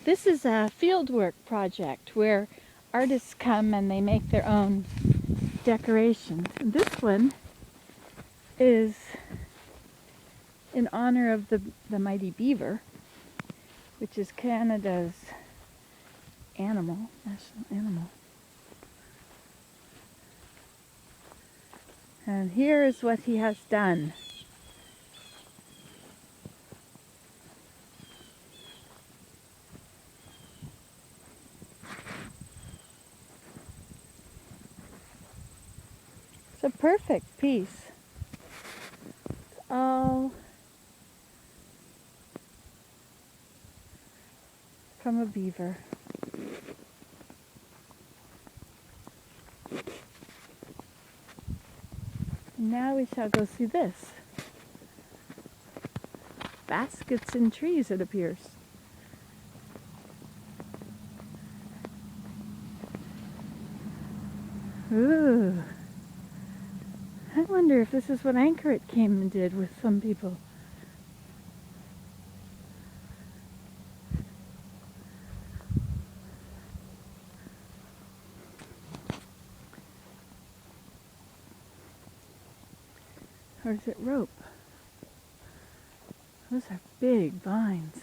This is a fieldwork project where artists come and they make their own decorations. And this one is in honor of the mighty beaver, which is Canada's national animal. And here is what he has done. It's a perfect piece. It's all from a beaver. And now we shall go see this. Baskets in trees, it appears. Ooh. I wonder if this is what Anchoret came and did with some people. Or is it rope? Those are big vines.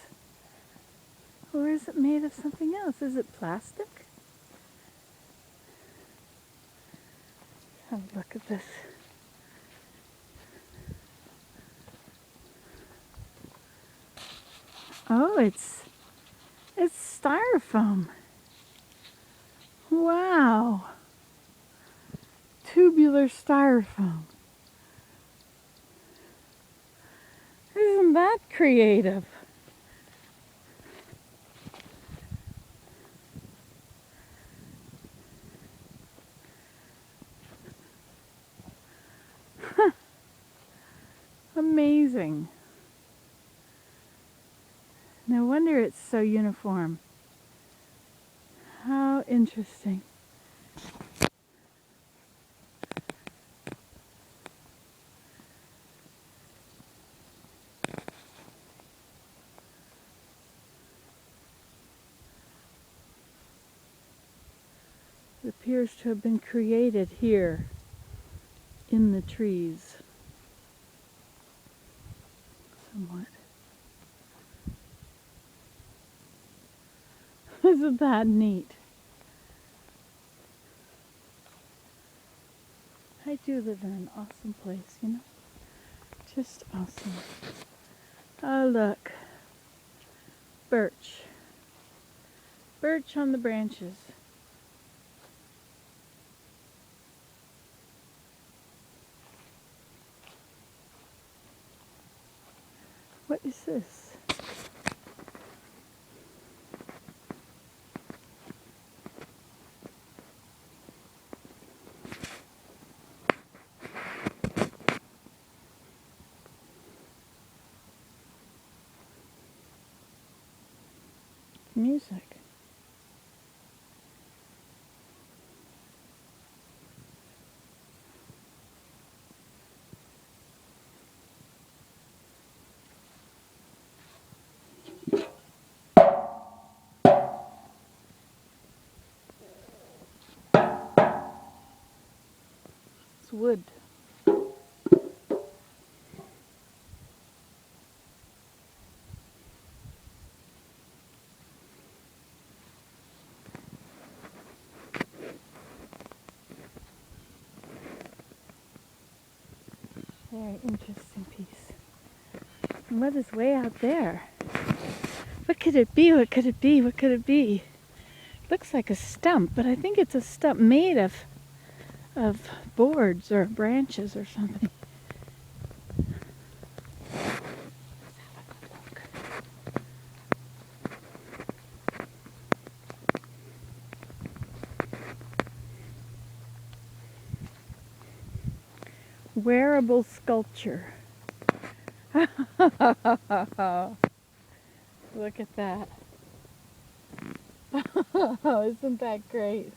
Or is it made of something else? Is it plastic? Have a look at this. Oh, it's styrofoam. Wow. Tubular styrofoam. Isn't that creative? Amazing. No wonder it's so uniform. How interesting. It appears to have been created here in the trees. Somewhat. Isn't that neat? I do live in an awesome place, you know? Just awesome. Oh, look. Birch. Birch on the branches. What is this? Music. It's wood. Very interesting piece. And what is way out there? What could it be? What could it be? What could it be? Looks like a stump, but I think it's a stump made of boards or branches or something. Wearable sculpture. Look at that. Isn't that great?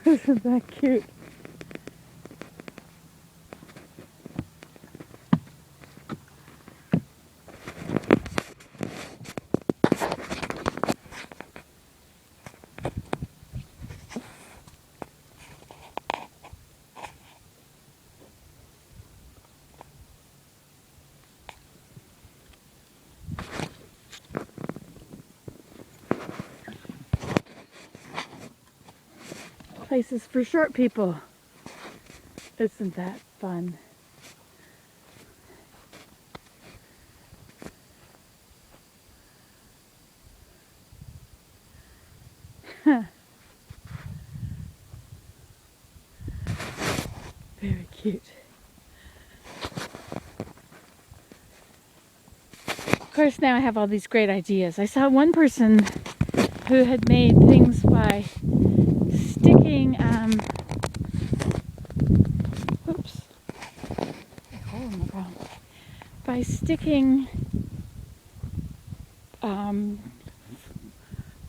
Isn't that cute? Places for short people. Isn't that fun? Very cute. Of course, now I have all these great ideas. I saw one person who had made things by sticking, oops, a hole in the ground. By sticking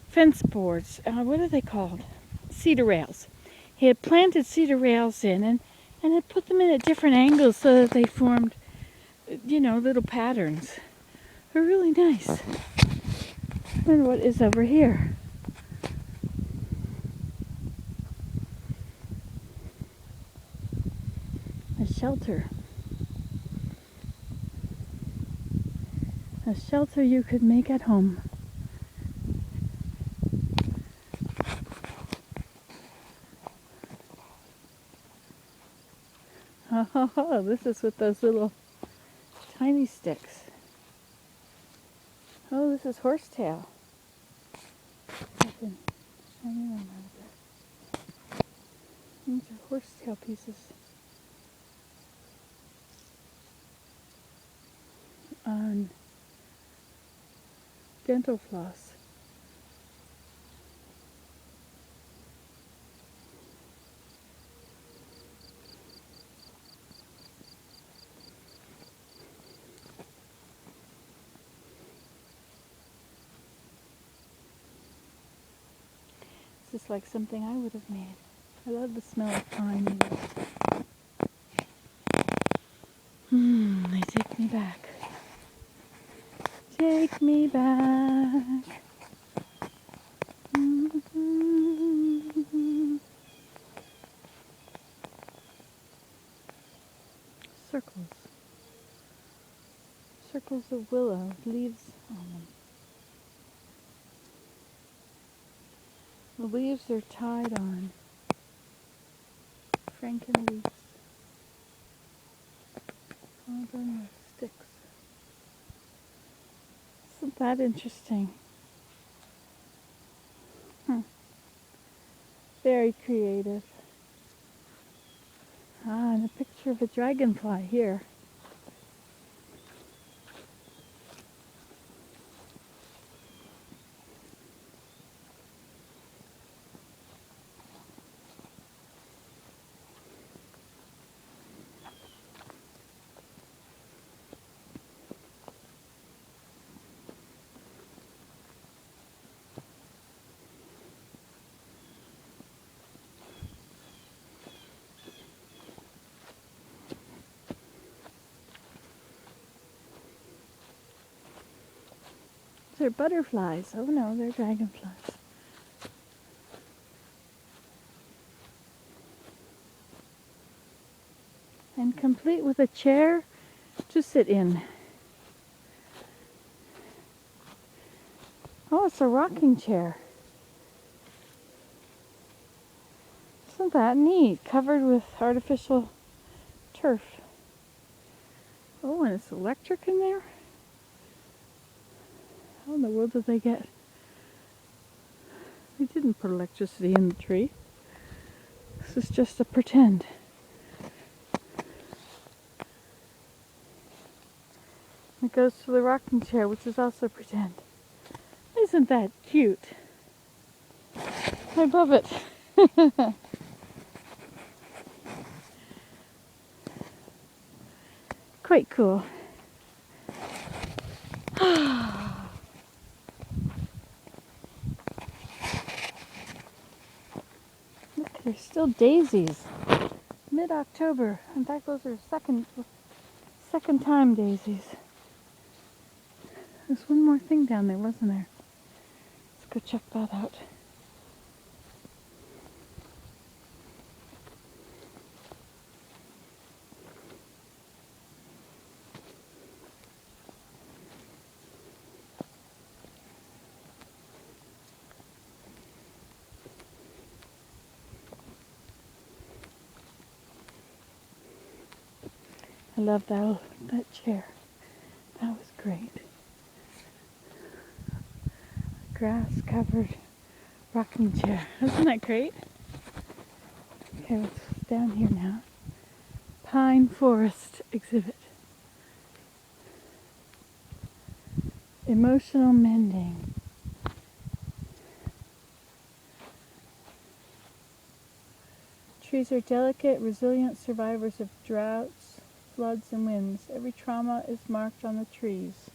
fence boards, what are they called? Cedar rails. He had planted cedar rails in and had put them in at different angles so that they formed, little patterns. They're really nice. I wonder what is over here. A shelter. A shelter you could make at home. Oh, this is with those little tiny sticks. Oh, this is horsetail. These are horsetail pieces. On dental floss. This is like something I would have made. I love the smell of pine needles. They take me back. Take me back. Circles. Circles of willow, leaves on them. The leaves are tied on. Franken leaves. All done with sticks. Isn't that interesting? Very creative. And a picture of a dragonfly here. They're butterflies. Oh no, they're dragonflies. And complete with a chair to sit in. Oh, it's a rocking chair. Isn't that neat? Covered with artificial turf. Oh, and it's electric in there? How in the world did they get? They didn't put electricity in the tree. This is just a pretend. It goes to the rocking chair, which is also pretend. Isn't that cute? I love it. Quite cool. Look There's still daisies. Mid-October. In fact, those are second time daisies. There's one more thing down there, wasn't there? Let's go check that out. I love that chair. That was great. Grass-covered rocking chair. Isn't that great? Okay, let's down here now. Pine Forest exhibit. Emotional mending. Trees are delicate, resilient survivors of droughts, floods, and winds. Every trauma is marked on the trees.